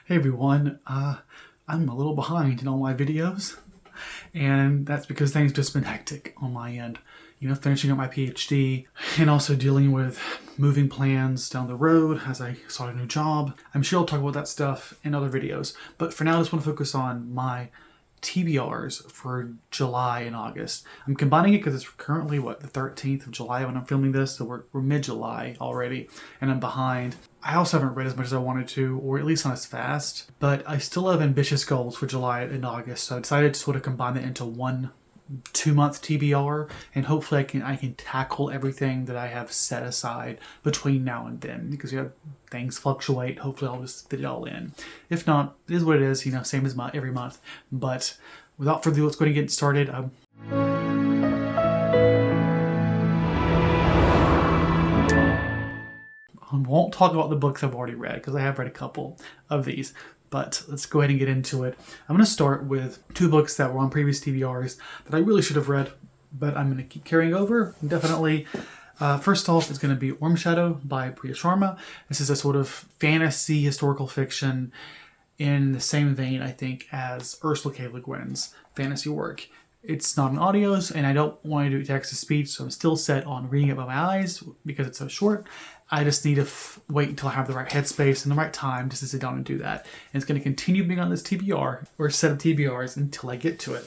Hey everyone, I'm a little behind in all my videos, and that's because things just been hectic on my end. Finishing up my PhD and also dealing with moving plans down the road as I start a new job. I'm sure I'll talk about that stuff in other videos, but for now I just want to focus on my TBRs for July and August. I'm combining it because it's currently, the 13th of July when I'm filming this, so we're mid-July already, and I'm behind. I also haven't read as much as I wanted to, or at least not as fast, but I still have ambitious goals for July and August, so I decided to sort of combine it into one 2-month TBR, and hopefully I can tackle everything that I have set aside between now and then, because things fluctuate. Hopefully I'll just fit it all in. If not, it is what it is, same as every month. But without further ado, let's go ahead and get started. I won't talk about the books I've already read, because I have read a couple of these. But let's go ahead and get into it. I'm going to start with 2 books that were on previous TBRs that I really should have read, but I'm going to keep carrying over, definitely. First off is going to be Orm Shadow by Priya Sharma. This is a sort of fantasy historical fiction in the same vein, I think, as Ursula K. Le Guin's fantasy work. It's not in audios, and I don't want to do text-to-speech, so I'm still set on reading it by my eyes because it's so short. I just need to wait until I have the right headspace and the right time just to sit down and do that. And it's going to continue being on this TBR, or set of TBRs, until I get to it.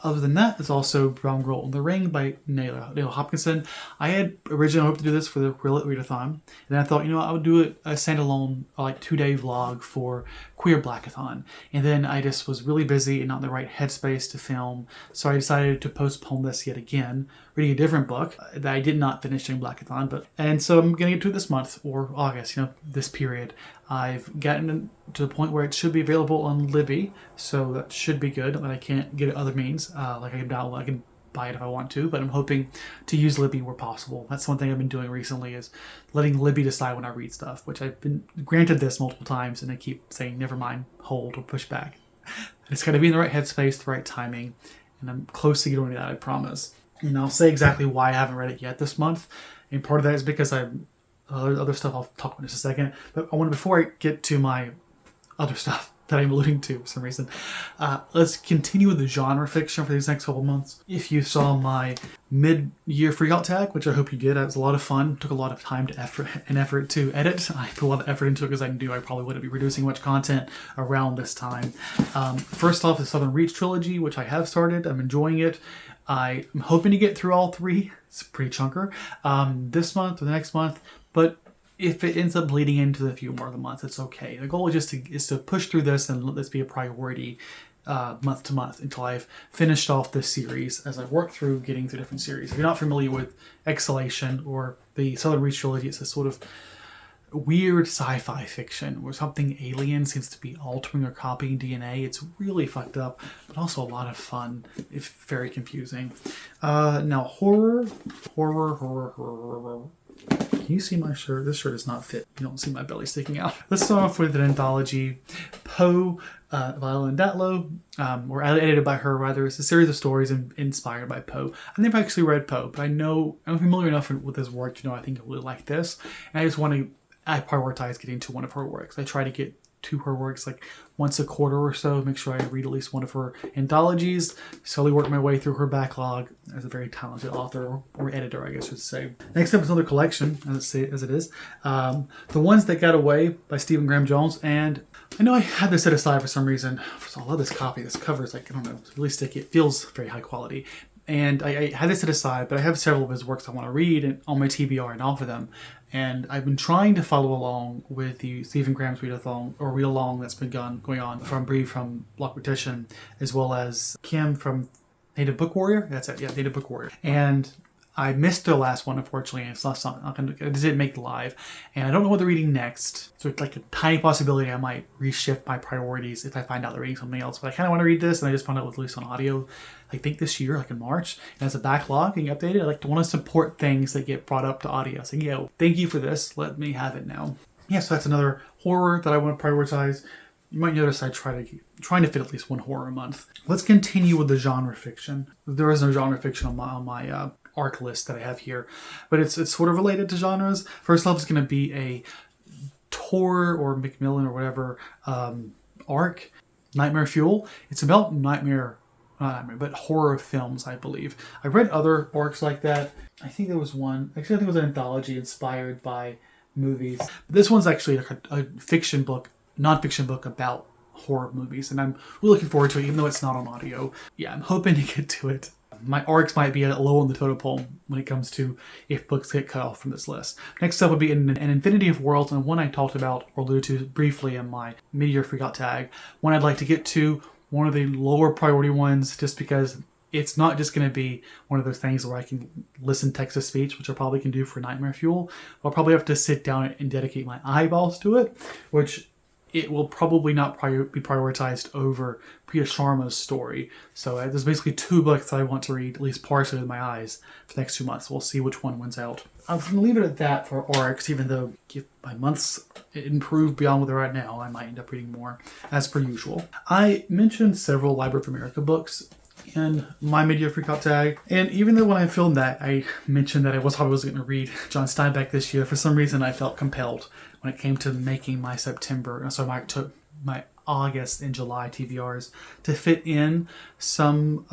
Other than that, there's also Brown Girl in the Ring by Neil Hopkinson. I had originally hoped to do this for the Readathon, and then I thought, I would do a standalone, 2-day vlog for Queer Blackathon. And then I just was really busy and not in the right headspace to film, so I decided to postpone this yet again, reading a different book that I did not finish during Blackathon. And so I'm going to get to it this month, or August, this period. I've gotten to the point where it should be available on Libby, so that should be good. But I can't get it other means. I can buy it if I want to, but I'm hoping to use Libby where possible. That's one thing I've been doing recently, is letting Libby decide when I read stuff, which I've been granted this multiple times, and I keep saying, never mind, hold, or push back. It's got to be in the right headspace, the right timing, and I'm close to getting that, I promise. And I'll say exactly why I haven't read it yet this month, and part of that is because other stuff I'll talk about in just a second. But before I get to my other stuff that I'm alluding to for some reason, let's continue with the genre fiction for these next couple months. If you saw my mid-year freakout tag, which I hope you did, it was a lot of fun. Took a lot of time and effort to edit. I put a lot of effort into it because I knew I probably wouldn't be producing much content around this time. First off, the Southern Reach trilogy, which I have started. I'm enjoying it. I'm hoping to get through all 3. It's a pretty chunker. This month or the next month. But if it ends up bleeding into a few more of the months, it's okay. The goal is to push through this and let this be a priority month to month until I've finished off this series as I work through getting through different series. If you're not familiar with Exhalation or the Southern Reach trilogy, it's a sort of weird sci-fi fiction where something alien seems to be altering or copying DNA. It's really fucked up, but also a lot of fun, if very confusing. Now horror. Can you see my shirt? This shirt does not fit. You don't see my belly sticking out. Let's start off with an anthology, Poe, Viola Datlow, or edited by her rather. It's a series of stories inspired by Poe. I've never actually read Poe, but I'm familiar enough with his work to know I think I really like this. And I prioritize getting to one of her works. I try to get to her works once a quarter or so, make sure I read at least one of her anthologies, slowly work my way through her backlog as a very talented author, or editor, I guess I should say. Next up is another collection, as it is. The Ones That Got Away by Stephen Graham Jones, and I know I had this set aside for some reason. I love this copy. This cover is it's really sticky. It feels very high quality. And I had this set aside, but I have several of his works I want to read on my TBR and offer them. And I've been trying to follow along with the Stephen Graham's read-along that's been going on from Bree from Block Petition, as well as Kim from Native Book Warrior. That's it, yeah, Native Book Warrior. And I missed the last one, unfortunately, and it didn't make the live. And I don't know what they're reading next. So it's a tiny possibility I might reshift my priorities if I find out they're reading something else. But I kind of want to read this, and I just found out it was released on audio, I think this year, in March. And as a backlog being updated, I want to support things that get brought up to audio. So, thank you for this. Let me have it now. Yeah, so that's another horror that I want to prioritize. You might notice I trying to fit at least one horror a month. Let's continue with the genre fiction. There is no genre fiction on my arc list that I have here, but it's sort of related to genres. First off is going to be a Tor or Macmillan or whatever arc, Nightmare Fuel. It's about not nightmare, but horror films, I believe. I've read other arcs like that. I think there was one, actually I think it was an anthology inspired by movies. But this one's actually like a fiction book, non-fiction book about horror movies, and I'm really looking forward to it, even though it's not on audio. Yeah, I'm hoping to get to it. My arcs might be low on the totem pole when it comes to if books get cut off from this list. Next up would be an Infinity of Worlds, and one I talked about or alluded to briefly in my mid-year freakout tag. One I'd like to get to, one of the lower priority ones, just because it's not just going to be one of those things where I can listen text to speech, which I probably can do for Nightmare Fuel. I'll probably have to sit down and dedicate my eyeballs to it, which it will probably not be prioritized over Priya Sharma's story. So there's basically 2 books that I want to read, at least partially with my eyes, for the next 2 months. We'll see which one wins out. I'm going to leave it at that for arcs, even though if my months improve beyond what they're at now, I might end up reading more, as per usual. I mentioned several Library of America books in my mid-year freakout tag, and even though when I filmed that, I mentioned that I probably wasn't going to read John Steinbeck this year, for some reason I felt compelled when it came to making my my August and July TBRs to fit in some,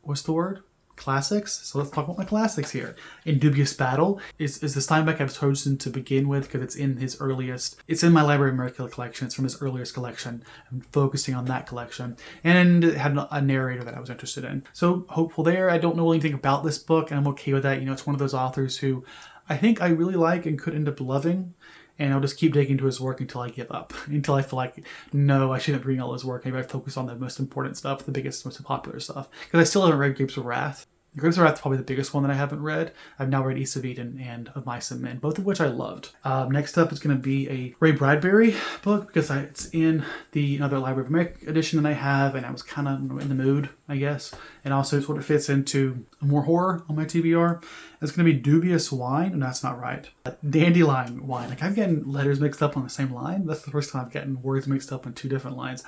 what's the word? Classics. So let's talk about my classics here. In Dubious Battle is the Steinbeck I've chosen to begin with because it's in my Library of America collection. It's from his earliest collection. I'm focusing on that collection. And it had a narrator that I was interested in. So hopeful there. I don't know anything about this book, and I'm okay with that. It's one of those authors who I think I really like and could end up loving. And I'll just keep digging into his work until I give up. Until I feel like, no, I shouldn't be reading all his work. Maybe I focus on the most important stuff, the biggest, most popular stuff. Because I still haven't read Grapes of Wrath. Grapes of Wrath is probably the biggest one that I haven't read. I've now read East of Eden and Of Mice and Men, both of which I loved. Next up is going to be a Ray Bradbury book, because it's in another Library of America edition that I have, and I was kind of in the mood, I guess. And also it's what it fits into more horror on my TBR. It's going to be Dubious Wine, and that's not right. Dandelion Wine. Like, I'm getting letters mixed up on the same line. That's the first time I've gotten words mixed up on 2 different lines.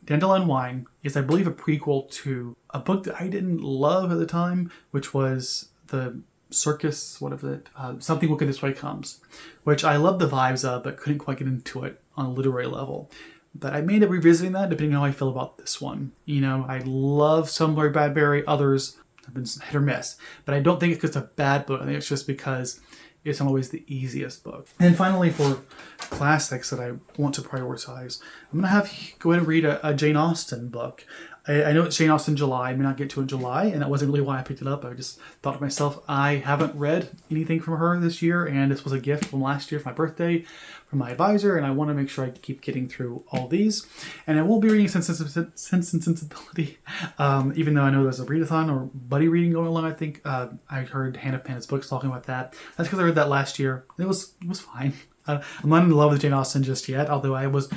Dandelion Wine is, I believe, a prequel to a book that I didn't love at the time, which was the Circus, Something Wicked This Way Comes, which I loved the vibes of, but couldn't quite get into it on a literary level. But I may end up revisiting that depending on how I feel about this one. I love some Ray Bradbury, others have been hit or miss. But I don't think it's just a bad book. I think it's just because it's not always the easiest book. And finally, for classics that I want to prioritize, I'm going to go ahead and read a Jane Austen book. I know it's Jane Austen July. I may not get to it in July, and that wasn't really why I picked it up. I just thought to myself, I haven't read anything from her this year, and this was a gift from last year for my birthday from my advisor, and I want to make sure I keep getting through all these. And I will be reading Sense and Sensibility, even though I know there's a readathon or buddy reading going along. I think I heard Hannah Pennett's books talking about that. That's because I read that last year. It was fine. I'm not in love with Jane Austen just yet, although I was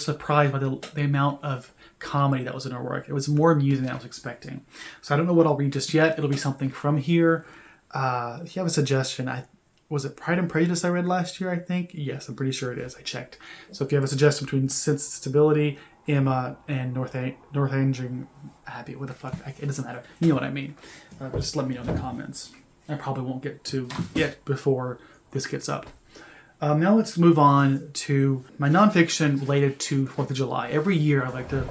surprised by the amount of comedy that was in her work. It was more amusing than I was expecting. So I don't know what I'll read just yet. It'll be something from here. If you have a suggestion, was it Pride and Prejudice I read last year, I think? Yes, I'm pretty sure it is. I checked. So if you have a suggestion between Sense and Stability, Emma, and Northanger Abbey, what the fuck? It doesn't matter. You know what I mean. Just let me know in the comments. I probably won't get to it before this gets up. Now let's move on to my nonfiction related to 4th of July. Every year I like to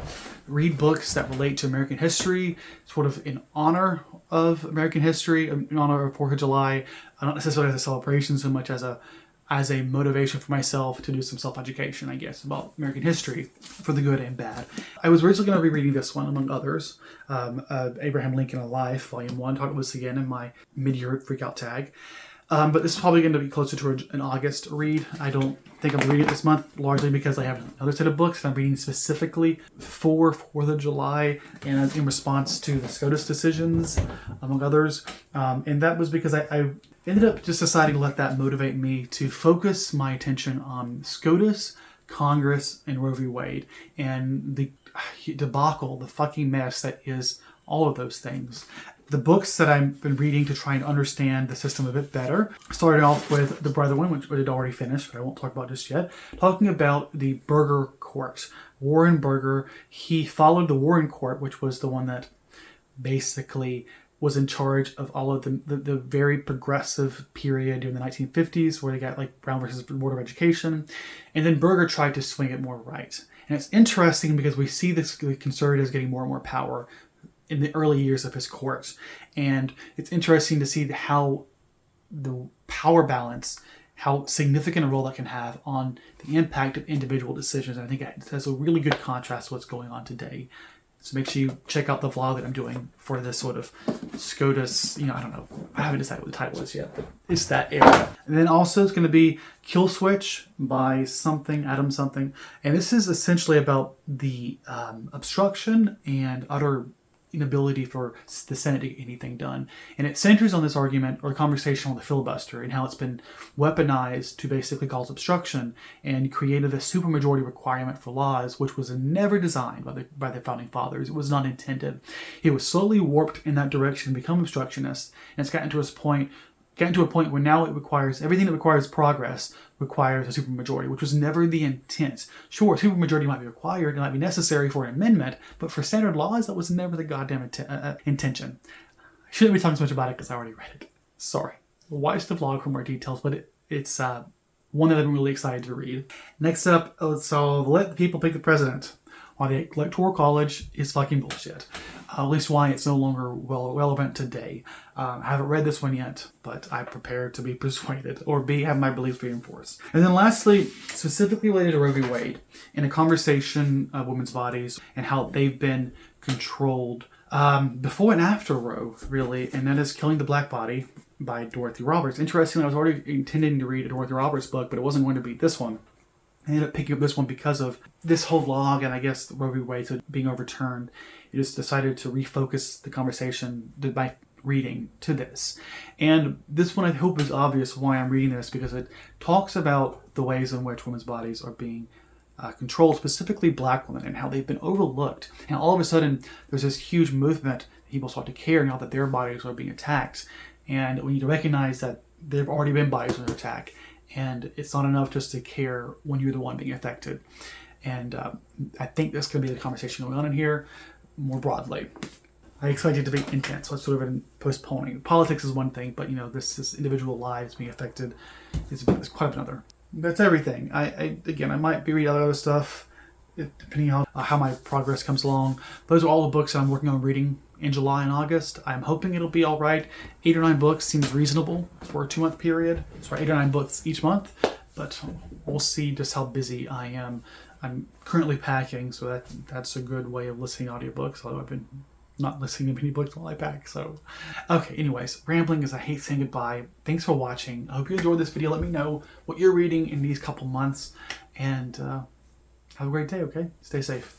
read books that relate to American history, sort of in honor of American history, in honor of 4th of July, not necessarily as a celebration so much as a motivation for myself to do some self-education, I guess, about American history for the good and bad. I was originally going to be reading this one, among others, Abraham Lincoln Alive, Volume 1. Talked about this again in my mid-year freakout tag. But this is probably going to be closer to an August read. I don't think I'm reading it this month, largely because I have another set of books that I'm reading specifically for 4th of July and in response to the SCOTUS decisions, among others. And that was because I ended up just deciding to let that motivate me to focus my attention on SCOTUS, Congress, and Roe v. Wade, and the debacle, the fucking mess that is all of those things. The books that I've been reading to try and understand the system a bit better started off with The Brethren, which I had already finished, but I won't talk about just yet, talking about the Burger Court. Warren Burger, he followed the Warren Court, which was the one that basically was in charge of all of the very progressive period during the 1950s where they got like Brown versus Board of Education. And then Berger tried to swing it more right. And it's interesting because we see the conservatives getting more and more power in the early years of his court. And it's interesting to see how the power balance, how significant a role that can have on the impact of individual decisions. And I think that's a really good contrast to what's going on today. So make sure you check out the vlog that I'm doing for this sort of SCOTUS, I don't know. I haven't decided what the title is yet, but it's that area. And then also it's going to be Kill Switch by Adam something. And this is essentially about the obstruction and utter inability for the Senate to get anything done. And it centers on this argument or conversation on the filibuster and how it's been weaponized to basically cause obstruction and created a supermajority requirement for laws, which was never designed by the founding fathers. It was not intended. It was slowly warped in that direction, become obstructionist, and it's gotten to a point where now it requires everything that requires progress requires a supermajority, which was never the intent. Sure, a supermajority might be required, it might be necessary for an amendment, but for standard laws, that was never the goddamn intention. I shouldn't be talking so much about it because I already read it. Sorry. Watch the vlog for more details, but it's one that I'm really excited to read. Next up, so let the people pick the president. Why the Electoral College is fucking bullshit. At least why it's no longer relevant today. I haven't read this one yet, but I'm prepared to be persuaded or have my beliefs reinforced. And then lastly, specifically related to Roe v. Wade, in a conversation of women's bodies and how they've been controlled before and after Roe, really, and that is Killing the Black Body by Dorothy Roberts. Interestingly, I was already intending to read a Dorothy Roberts book, but it wasn't going to be this one. I ended up picking up this one because of this whole vlog and I guess Roe v. Wade being overturned. I just decided to refocus the conversation by reading to this. And this one I hope is obvious why I'm reading this, because it talks about the ways in which women's bodies are being controlled, specifically black women, and how they've been overlooked. And all of a sudden, there's this huge movement. People start to care now that their bodies are being attacked. And we need to recognize that there have already been bodies under attack. And it's not enough just to care when you're the one being affected. And I think this could be the conversation going on in here more broadly. I expect it to be intense, so it's sort of been postponing. Politics is one thing, but this individual lives being affected is quite another. That's everything. I might be reading other stuff, depending on how my progress comes along. Those are all the books that I'm working on reading in July and August. I'm hoping it'll be all right. 8 or 9 books seems reasonable for a 2-month period. So 8 or 9 books each month, but we'll see just how busy I am. I'm currently packing, so that's a good way of listening to audiobooks, although I've been not listening to many books while I pack. So, okay, anyways, rambling as I hate saying goodbye. Thanks for watching. I hope you enjoyed this video. Let me know what you're reading in these couple months, and have a great day, okay? Stay safe.